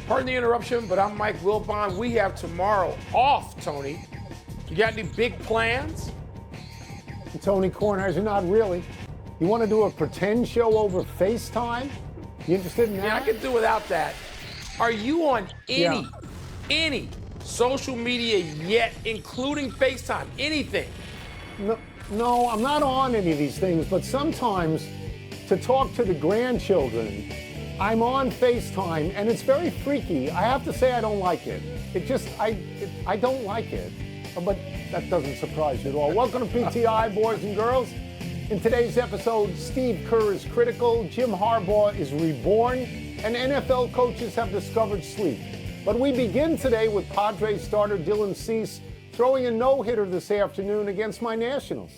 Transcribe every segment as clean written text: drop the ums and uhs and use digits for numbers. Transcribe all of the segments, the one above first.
Pardon the interruption, but I'm Mike Wilbon. We have tomorrow off, Tony. You got any big plans? Tony Kornheiser, not really. You want to do a pretend show over FaceTime? You interested in that? Yeah, I could do without that. Are you on any social media yet, including FaceTime? Anything? No, I'm not on any of these things, but sometimes to talk to the grandchildren, I'm on FaceTime, and it's very freaky. I have to say I don't like it. I don't like it. But that doesn't surprise you at all. Welcome to PTI, boys and girls. In today's episode, Steve Kerr is critical, Jim Harbaugh is reborn, and NFL coaches have discovered sleep. But we begin today with Padres starter Dylan Cease throwing a no-hitter this afternoon against my Nationals.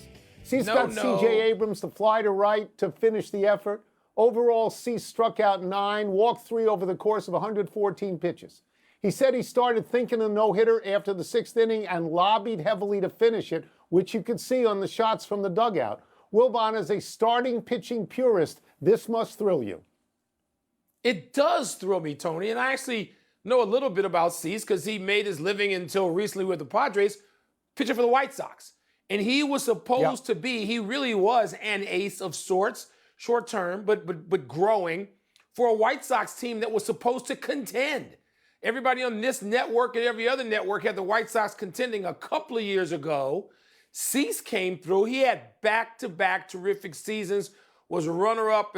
Cease got C.J. Abrams to fly to right to finish the effort. Overall, Cease struck out 9, walked 3 over the course of 114 pitches. He said he started thinking of no-hitter after the 6th inning and lobbied heavily to finish it, which you could see on the shots from the dugout. Wilbon, as a starting pitching purist, this must thrill you. It does thrill me, Tony, and I actually know a little bit about Cease because he made his living until recently with the Padres, pitching for the White Sox. And he was supposed to be, he really was an ace of sorts, short term, but growing, for a White Sox team that was supposed to contend. Everybody on this network and every other network had the White Sox contending a couple of years ago. Cease came through. He had back-to-back terrific seasons, was a runner-up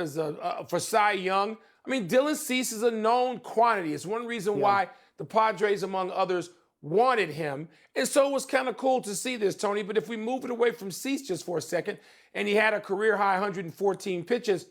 for Cy Young. I mean, Dylan Cease is a known quantity. It's one reason why the Padres, among others, wanted him. And so it was kind of cool to see this, Tony. But if we move it away from Cease just for a second, and he had a career-high 114 pitches,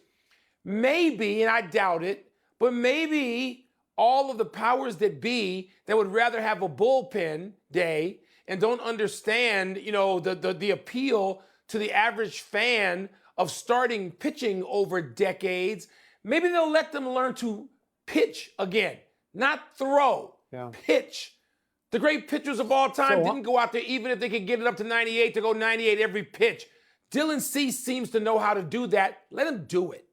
maybe, and I doubt it, but maybe all of the powers that be that would rather have a bullpen day and don't understand, the appeal to the average fan of starting pitching over decades, maybe they'll let them learn to pitch again, not throw, pitch. The great pitchers of all time didn't go out there, even if they could get it up to 98, to go 98 every pitch. Dylan Cease seems to know how to do that. Let him do it.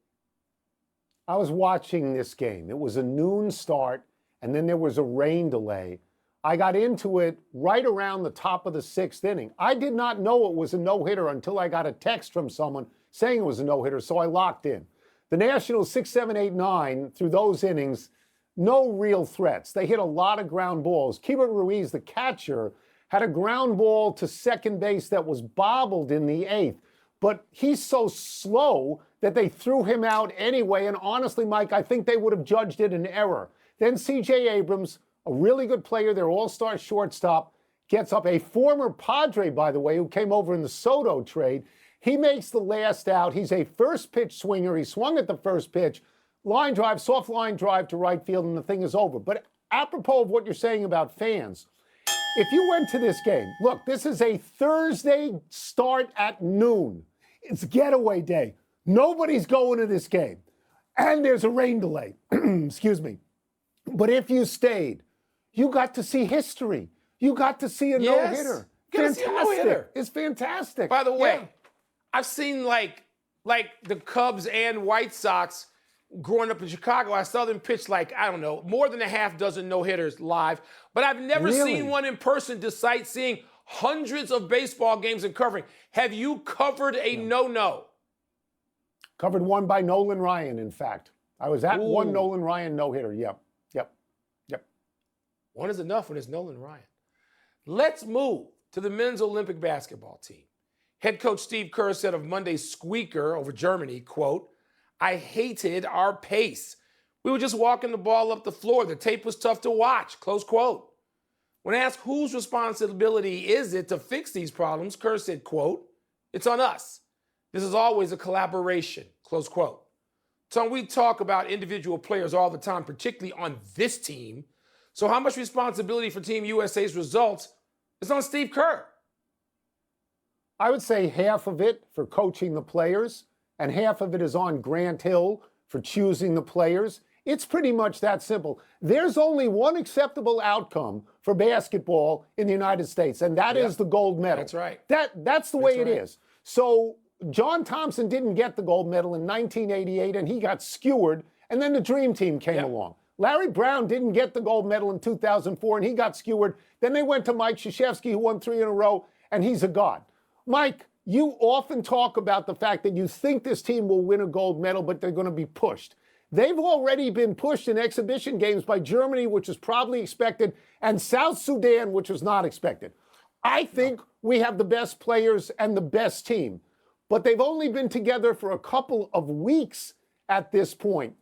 I was watching this game. It was a noon start, and then there was a rain delay. I got into it right around the top of the 6th inning. I did not know it was a no-hitter until I got a text from someone saying it was a no-hitter, so I locked in. The Nationals 6, 7, 8, 9, through those innings, no real threats. They hit a lot of ground balls. Keibert Ruiz, the catcher, had a ground ball to second base that was bobbled in the 8th. But he's so slow that they threw him out anyway. And honestly, Mike, I think they would have judged it an error. Then C.J. Abrams, a really good player, their all-star shortstop, gets up. A former Padre, by the way, who came over in the Soto trade. He makes the last out. He's a first-pitch swinger. He swung at the first pitch. Line drive, soft line drive to right field, and the thing is over. But apropos of what you're saying about fans, if you went to this game, look, this is a Thursday start at noon. It's getaway day. Nobody's going to this game. And there's a rain delay. Excuse me. But if you stayed, you got to see history. You got to see a no-hitter. Fantastic. It's fantastic. By the way, I've seen like the Cubs and White Sox growing up in Chicago. I saw them pitch more than a half dozen no-hitters live. But I've never seen one in person despite seeing hundreds of baseball games and covering. Have you covered a no-no? Covered one by Nolan Ryan, in fact. I was at one Nolan Ryan no-hitter. Yep. One is enough when it's Nolan Ryan. Let's move to the men's Olympic basketball team. Head coach Steve Kerr said of Monday's squeaker over Germany, quote, "I hated our pace. We were just walking the ball up the floor. The tape was tough to watch," close quote. When asked whose responsibility is it to fix these problems, Kerr said, quote, "It's on us. This is always a collaboration," close quote. So we talk about individual players all the time, particularly on this team. So how much responsibility for Team USA's results is on Steve Kerr? I would say half of it for coaching the players, and half of it is on Grant Hill for choosing the players. It's pretty much that simple. There's only one acceptable outcome for basketball in the United States, and that is the gold medal. That's right. That's the way it is. So John Thompson didn't get the gold medal in 1988, and he got skewered, and then the Dream Team came along. Larry Brown didn't get the gold medal in 2004, and he got skewered. Then they went to Mike Krzyzewski, who won 3 in a row, and he's a god. Mike, you often talk about the fact that you think this team will win a gold medal, but they're going to be pushed. They've already been pushed in exhibition games by Germany, which was probably expected, and South Sudan, which was not expected. I think we have the best players and the best team, but they've only been together for a couple of weeks at this point,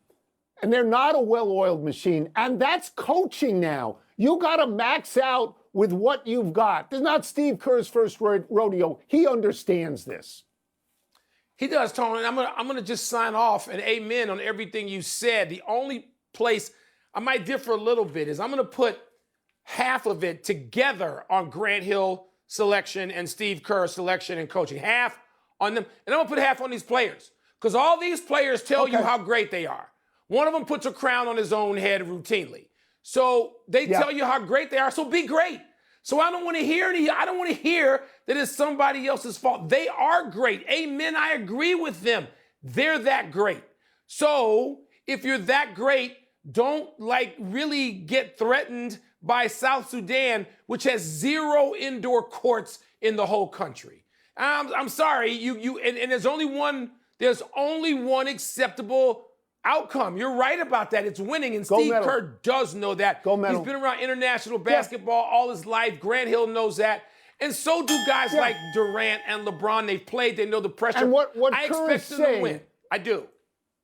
and they're not a well-oiled machine, and that's coaching now. You got to max out with what you've got. This is not Steve Kerr's first rodeo. He understands this. He does, Tony. I'm gonna just sign off and amen on everything you said. The only place I might differ a little bit is I'm gonna put half of it together on Grant Hill selection and Steve Kerr selection and coaching. Half on them, and I'm gonna put half on these players. Because all these players tell you how great they are. One of them puts a crown on his own head routinely. So they tell you how great they are, so be great. So I don't want to hear that it's somebody else's fault. They are great. Amen. I agree with them. They're that great. So if you're that great, don't really get threatened by South Sudan, which has 0 indoor courts in the whole country. I'm sorry, and there's only one acceptable outcome. You're right about that. It's winning, and Steve Kerr does know that. He's been around international basketball all his life. Grant Hill knows that. And so do guys like Durant and LeBron. They've played. They know the pressure. And what I Kerr expect is them saying, to win. I do.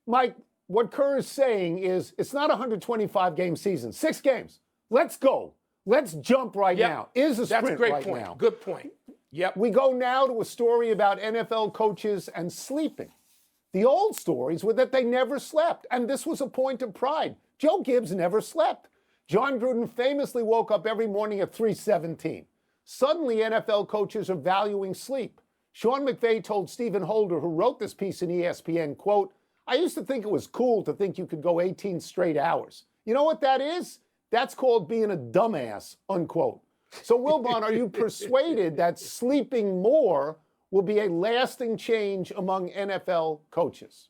Mike, what Kerr is saying is it's not a 125-game season. 6 games. Let's go. Let's jump right now. Is a sprint That's a great right point. now. Good point. Yep. We go now to a story about NFL coaches and sleeping. The old stories were that they never slept, and this was a point of pride. Joe Gibbs never slept. John Gruden famously woke up every morning at 3:17. Suddenly, NFL coaches are valuing sleep. Sean McVay told Stephen Holder, who wrote this piece in ESPN, quote, "I used to think it was cool to think you could go 18 straight hours. You know what that is? That's called being a dumbass," unquote. So, Wilbon, are you persuaded that sleeping more will be a lasting change among NFL coaches?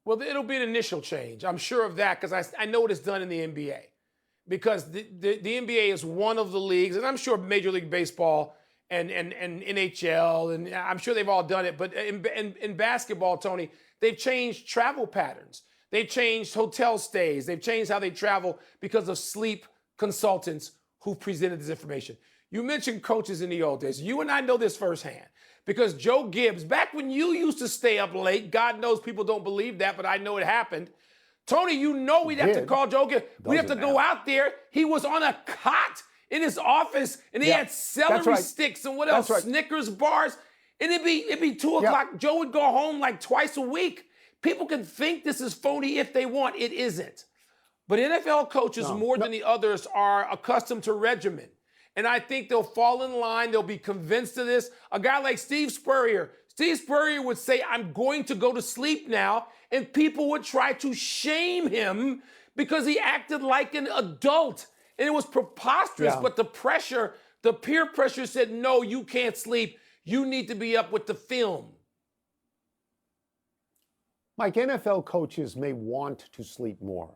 Well, it'll be an initial change. I'm sure of that because I know what it's done in the NBA. Because the NBA is one of the leagues, and I'm sure Major League Baseball and NHL, and I'm sure they've all done it. But in basketball, Tony, they've changed travel patterns. They've changed hotel stays. They've changed how they travel because of sleep consultants who presented this information. You mentioned coaches in the old days. You and I know this firsthand because Joe Gibbs, back when you used to stay up late, God knows people don't believe that, but I know it happened. Tony, you know we'd have to call Joe Gibbs. We'd have to go out there. He was on a cot in his office, and he had celery sticks and what else? Snickers bars. And it'd be 2 o'clock. Joe would go home like twice a week. People can think this is phony if they want. It isn't. But NFL coaches, more than the others, are accustomed to regimen. And I think they'll fall in line. They'll be convinced of this. A guy like Steve Spurrier would say, "I'm going to go to sleep now." And people would try to shame him because he acted like an adult. And it was preposterous. But the peer pressure said, "No, you can't sleep. You need to be up with the film." Mike, NFL coaches may want to sleep more.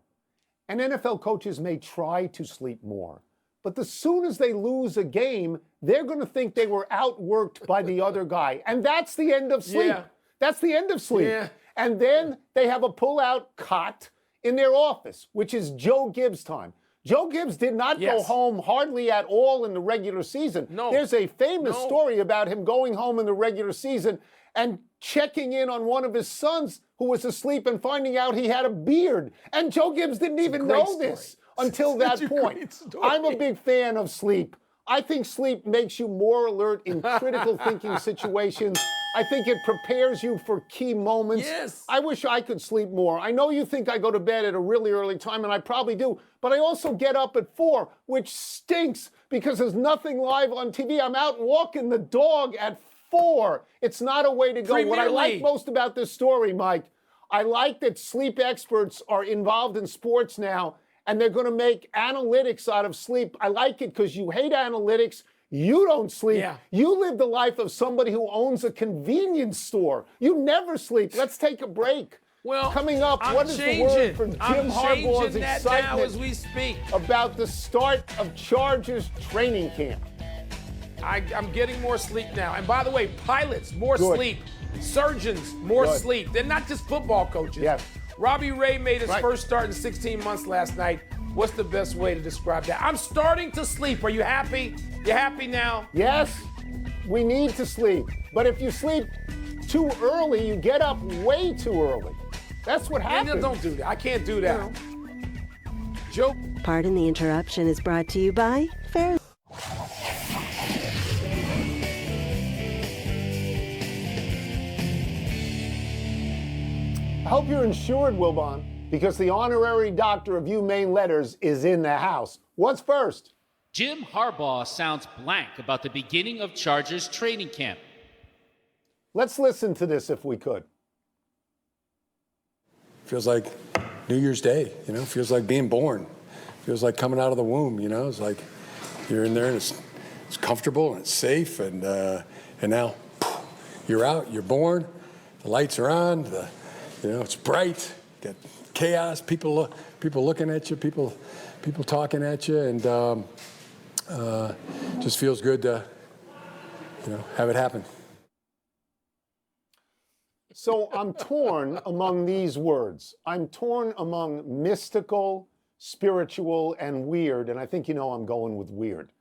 And NFL coaches may try to sleep more. But as soon as they lose a game, they're going to think they were outworked by the other guy. And that's the end of sleep. That's the end of sleep. And then they have a pull-out cot in their office, which is Joe Gibbs time. Joe Gibbs did not go home hardly at all in the regular season. There's a famous story about him going home in the regular season and checking in on one of his sons who was asleep and finding out he had a beard. And Joe Gibbs didn't even know this until that point. I'm a big fan of sleep. I think sleep makes you more alert in critical thinking situations. I think it prepares you for key moments. I wish I could sleep more. I know you think I go to bed at a really early time, and I probably do, but I also get up at 4, which stinks because there's nothing live on TV. I'm out walking the dog at 4. It's not a way to go. What I like most about this story, Mike, I like that sleep experts are involved in sports now, and they're going to make analytics out of sleep. I like it because you hate analytics. You don't sleep. You live the life of somebody who owns a convenience store. You never sleep. Let's take a break. Well, Coming up, I'm what is changing. the word for I'm Jim Harbaugh's changing that now as excitement we speak. about the start of Chargers training camp? I'm getting more sleep now. And by the way, pilots, more Good. sleep. Surgeons, more Good. sleep. They're not just football coaches. Yes. Robbie Ray made his Right. first start in 16 months last night. What's the best way to describe that? I'm starting to sleep. Are you happy? You happy now? Yes, we need to sleep. But if you sleep too early, you get up way too early. That's what Man, happens. don't do that. I can't do that. Joe. Pardon the Interruption is brought to you by Fair. I hope you're insured, Wilbon, because the honorary doctor of main letters is in the house. What's first? Jim Harbaugh sounds blank about the beginning of Chargers training camp. Let's listen to this if we could. Feels like New Year's Day, feels like being born. Feels like coming out of the womb, it's like you're in there and it's comfortable and it's safe and now you're out, you're born, the lights are on, it's bright, got chaos, people looking at you, people talking at you, and just feels good to have it happen. So I'm torn among these words. I'm torn among mystical, spiritual, and weird, and I think I'm going with weird.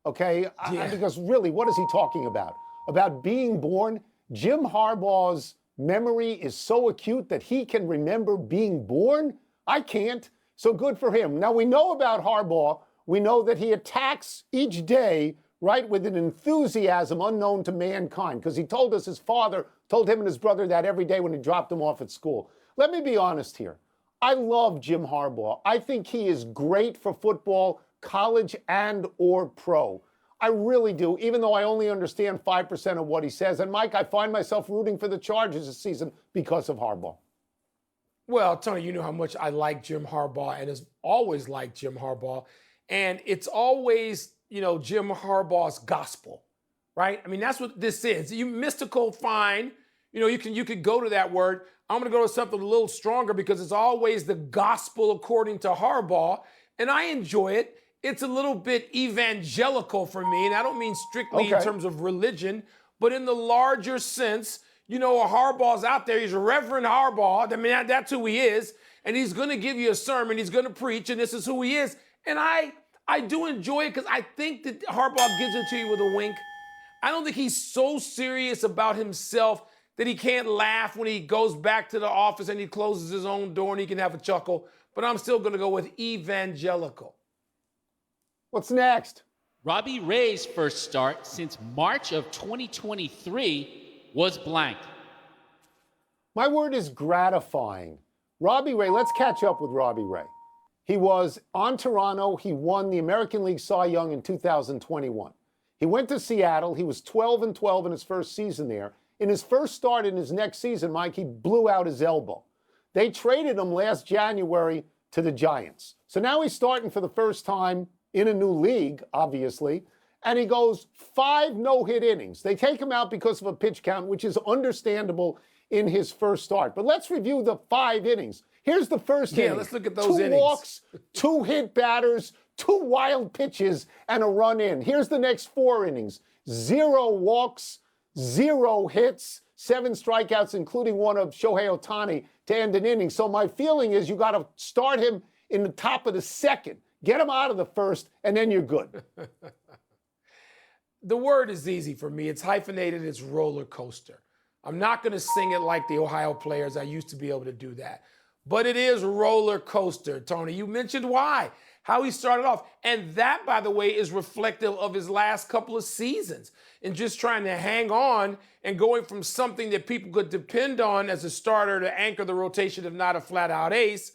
Okay? Because really, what is he talking about? About being born? Jim Harbaugh's memory is so acute that he can remember being born? I can't. So good for him. Now, we know about Harbaugh. We know that he attacks each day, right, with an enthusiasm unknown to mankind, because he told us his father told him and his brother that every day when he dropped him off at school. Let me be honest here. I love Jim Harbaugh. I think he is great for football, college and or pro. I really do, even though I only understand 5% of what he says. And Mike, I find myself rooting for the Chargers this season because of Harbaugh. Well, Tony, you know how much I like Jim Harbaugh and has always liked Jim Harbaugh. And it's always, Jim Harbaugh's gospel, right? I mean, that's what this is. You mystical, fine. You could go to that word. I'm going to go to something a little stronger because it's always the gospel according to Harbaugh. And I enjoy it. It's a little bit evangelical for me. And I don't mean strictly in terms of religion, but in the larger sense, Harbaugh's out there. He's Reverend Harbaugh. I mean, that's who he is. And he's going to give you a sermon. He's going to preach. And this is who he is. And I do enjoy it because I think that Harbaugh gives it to you with a wink. I don't think he's so serious about himself that he can't laugh when he goes back to the office and he closes his own door and he can have a chuckle. But I'm still going to go with evangelical. What's next? Robbie Ray's first start since March of 2023 was blank. My word is gratifying. Robbie Ray, let's catch up with Robbie Ray. He was on Toronto. He won the American League Cy Young in 2021. He went to Seattle. He was 12-12 in his first season there. In his first start in his next season, Mike, he blew out his elbow. They traded him last January to the Giants. So now he's starting for the first time in a new league, obviously, and he goes 5 no-hit innings. They take him out because of a pitch count, which is understandable in his first start. But let's review the 5 innings. Here's the first inning. Yeah, let's look at those 2 innings. walks, 2 hit batters, 2 wild pitches, and a run in. Here's the next 4 innings. 0 walks, 0 hits, 7 strikeouts, including one of Shohei Ohtani to end an inning. So my feeling is you got to start him in the top of the second, get him out of the first, and then you're good. The word is easy for me. It's hyphenated. It's roller coaster. I'm not going to sing it like the Ohio players. I used to be able to do that. But it is roller coaster, Tony. You mentioned why, how he started off. And that, by the way, is reflective of his last couple of seasons and just trying to hang on and going from something that people could depend on as a starter to anchor the rotation, if not a flat-out ace,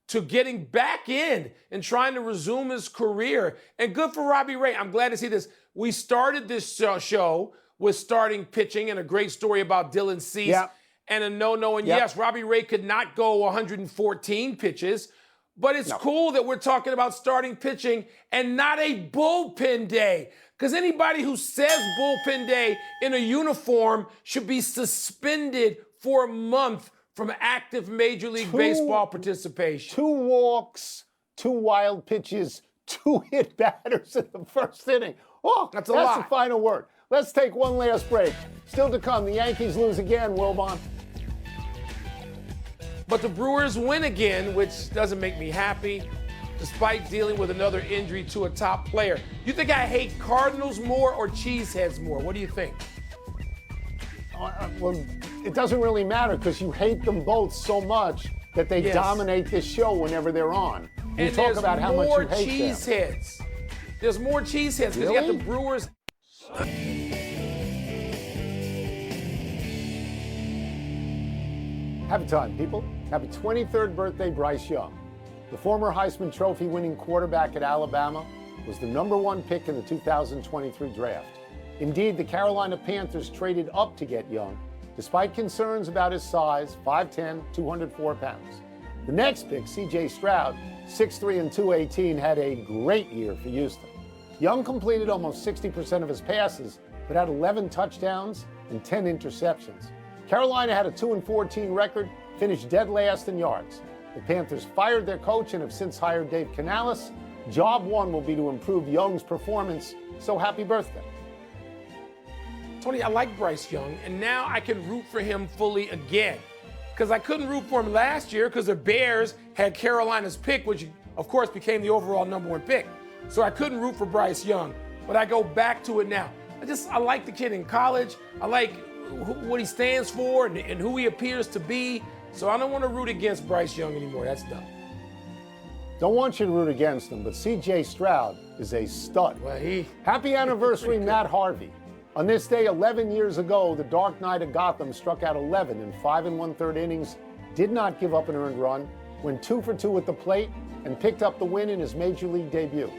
to getting back in and trying to resume his career. And good for Robbie Ray. I'm glad to see this. We started this show with starting pitching and a great story about Dylan Cease. Yeah. And a no-no. And yes, Robbie Ray could not go 114 pitches, but it's cool that we're talking about starting pitching and not a bullpen day. Because anybody who says bullpen day in a uniform should be suspended for a month from active Major League Baseball participation. 2 walks, 2 wild pitches, 2 hit batters in the first inning. Oh, that's a lot. The final word. Let's take one last break. Still to come, the Yankees lose again, Wilbon. But the Brewers win again, which doesn't make me happy, despite dealing with another injury to a top player. You think I hate Cardinals more or Cheeseheads more? What do you think? Well, it doesn't really matter because you hate them both so much that they dominate this show whenever they're on. You And talk about how much you hate Cheeseheads. There's more Cheeseheads because you got the Brewers. Happy time, people. Happy 23rd birthday, Bryce Young. The former Heisman Trophy winning quarterback at Alabama was the #1 pick in the 2023 draft. Indeed, the Carolina Panthers traded up to get Young, despite concerns about his size, 5'10", 204 pounds. The next pick, C.J. Stroud, 6'3" and 218, had a great year for Houston. Young completed almost 60% of his passes, but had 11 touchdowns and 10 interceptions. Carolina had a 2-14 record, finished dead last in yards. The Panthers fired their coach and have since hired Dave Canales. Job 1 will be to improve Young's performance, so happy birthday. Tony, I like Bryce Young, and now I can root for him fully again. Because I couldn't root for him last year because the Bears had Carolina's pick, which of course became the overall #1 pick. So I couldn't root for Bryce Young, but I go back to it now. I like the kid in college. I like what he stands for and who he appears to be. So I don't want to root against Bryce Young anymore. That's done. Don't want you to root against him, but C.J. Stroud is a stud. Well, Happy anniversary, Matt Harvey. On this day 11 years ago, the Dark Knight of Gotham struck out 11 in 5 1/3 innings, did not give up an earned run, went 2 for 2 at the plate, and picked up the win in his major league debut.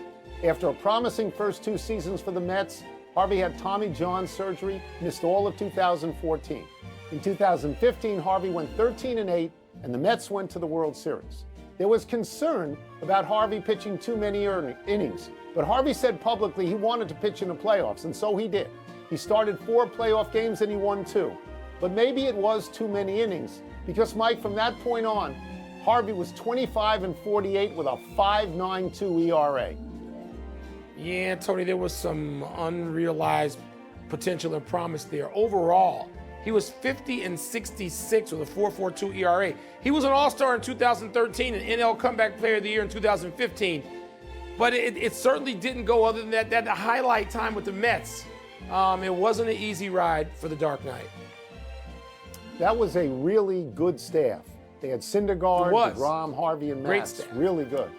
After a promising first 2 seasons for the Mets, Harvey had Tommy John surgery, missed all of 2014. In 2015, Harvey went 13-8, and the Mets went to the World Series. There was concern about Harvey pitching too many innings, but Harvey said publicly he wanted to pitch in the playoffs, and so he did. He started 4 playoff games and he won 2. But maybe it was too many innings, because, Mike, from that point on, Harvey was 25-48 with a 5.92 ERA. Yeah, Tony, there was some unrealized potential and promise there. Overall, he was 50-66 with a 4.42 ERA. He was an All-Star in 2013 and NL Comeback Player of the Year in 2015. But it certainly didn't go other than that highlight time with the Mets. It wasn't an easy ride for the Dark Knight. That was a really good staff. They had Syndergaard, DeGrom, Harvey, and Great Matz. staff. Really good.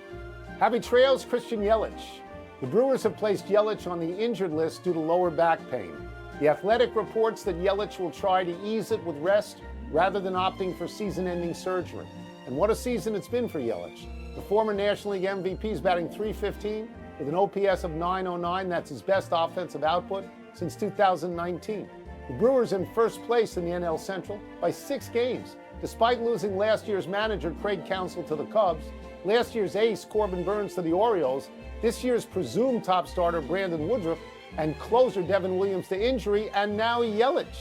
Happy trails, Christian Yelich. The Brewers have placed Yelich on the injured list due to lower back pain. The Athletic reports that Yelich will try to ease it with rest rather than opting for season-ending surgery. And what a season it's been for Yelich. The former National League MVP is batting .315 with an OPS of .909. That's his best offensive output since 2019. The Brewers in first place in the NL Central by 6 games, despite losing last year's manager Craig Counsell to the Cubs, last year's ace Corbin Burns to the Orioles, this year's presumed top starter Brandon Woodruff, and closer Devin Williams to injury, and now Yelich.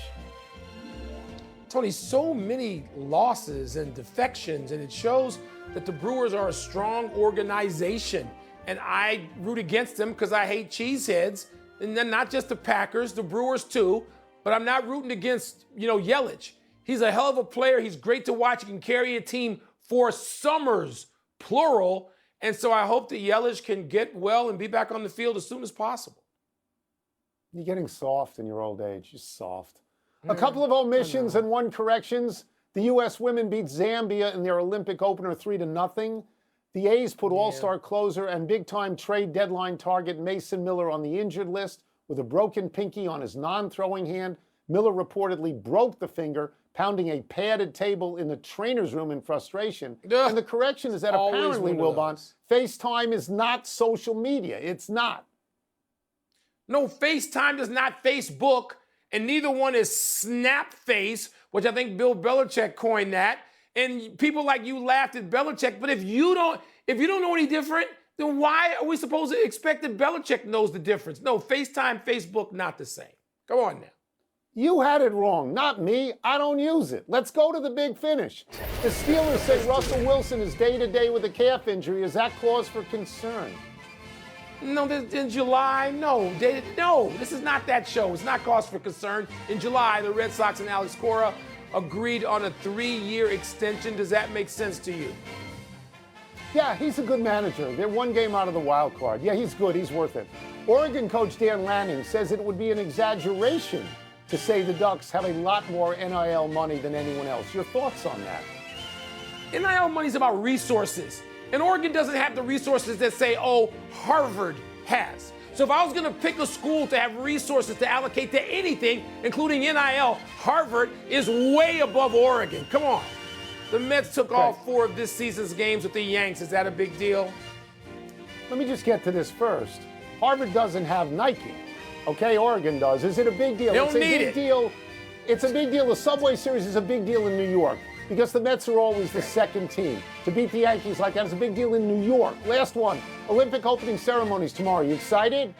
Tony, so many losses and defections, and it shows that the Brewers are a strong organization. And I root against them because I hate cheeseheads, and then not just the Packers, the Brewers too. But I'm not rooting against, Yelich. He's a hell of a player. He's great to watch. He can carry a team for summers, plural. And so I hope that Yelich can get well and be back on the field as soon as possible. You're getting soft in your old age. You're soft. A couple of omissions and 1 corrections. The U.S. women beat Zambia in their Olympic opener 3-0. The A's put all-star closer and big-time trade deadline target Mason Miller on the injured list with a broken pinky on his non-throwing hand. Miller reportedly broke the finger, pounding a padded table in the trainer's room in frustration. Ugh. And the correction is that Always apparently, one of Wilbon, those. FaceTime is not social media. It's not. No, FaceTime is not Facebook, and neither one is Snapface, which I think Bill Belichick coined that. And people like you laughed at Belichick, but if you don't know any different, then why are we supposed to expect that Belichick knows the difference? No, FaceTime, Facebook, not the same. Go on now. You had it wrong, not me. I don't use it. Let's go to the big finish. The Steelers say Russell Wilson is day-to-day with a calf injury. Is that cause for concern? No, in July, no. No, this is not that show. It's not cause for concern. In July, the Red Sox and Alex Cora agreed on a 3-year extension. Does that make sense to you? Yeah, he's a good manager. They're one game out of the wild card. Yeah, he's good. He's worth it. Oregon coach Dan Lanning says it would be an exaggeration to say the Ducks have a lot more NIL money than anyone else. Your thoughts on that? NIL money is about resources. And Oregon doesn't have the resources that say, oh, Harvard has. So if I was going to pick a school to have resources to allocate to anything, including NIL, Harvard is way above Oregon. Come on. The Mets took all 4 of this season's games with the Yanks. Is that a big deal? Let me just get to this first. Harvard doesn't have Nike. Okay, Oregon does. Is it a big deal? They don't It's a need big it. deal. It's a big deal. The Subway Series is a big deal in New York because the Mets are always the second team. To beat the Yankees like that is a big deal in New York. Last one, Olympic opening ceremonies tomorrow. You excited?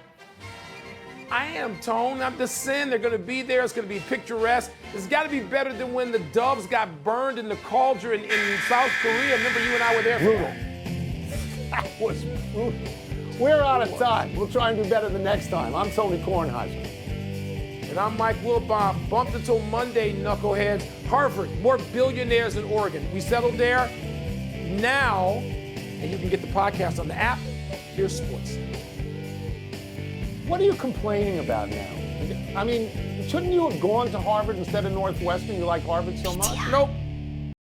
I am, Tone. I'm the Sin. They're going to be there. It's going to be picturesque. It's got to be better than when the Dubs got burned in the cauldron in South Korea. Remember, you and I were there for Brutal. that. That was brutal. We're out of time. We'll try and do better the next time. I'm Tony Kornheiser. And I'm Mike Wilbon. Bumped until Monday, knuckleheads. Harvard, more billionaires than Oregon. We settled there. Now, and you can get the podcast on the app. Here's sports. What are you complaining about now? I mean, shouldn't you have gone to Harvard instead of Northwestern? You like Harvard so much? Nope.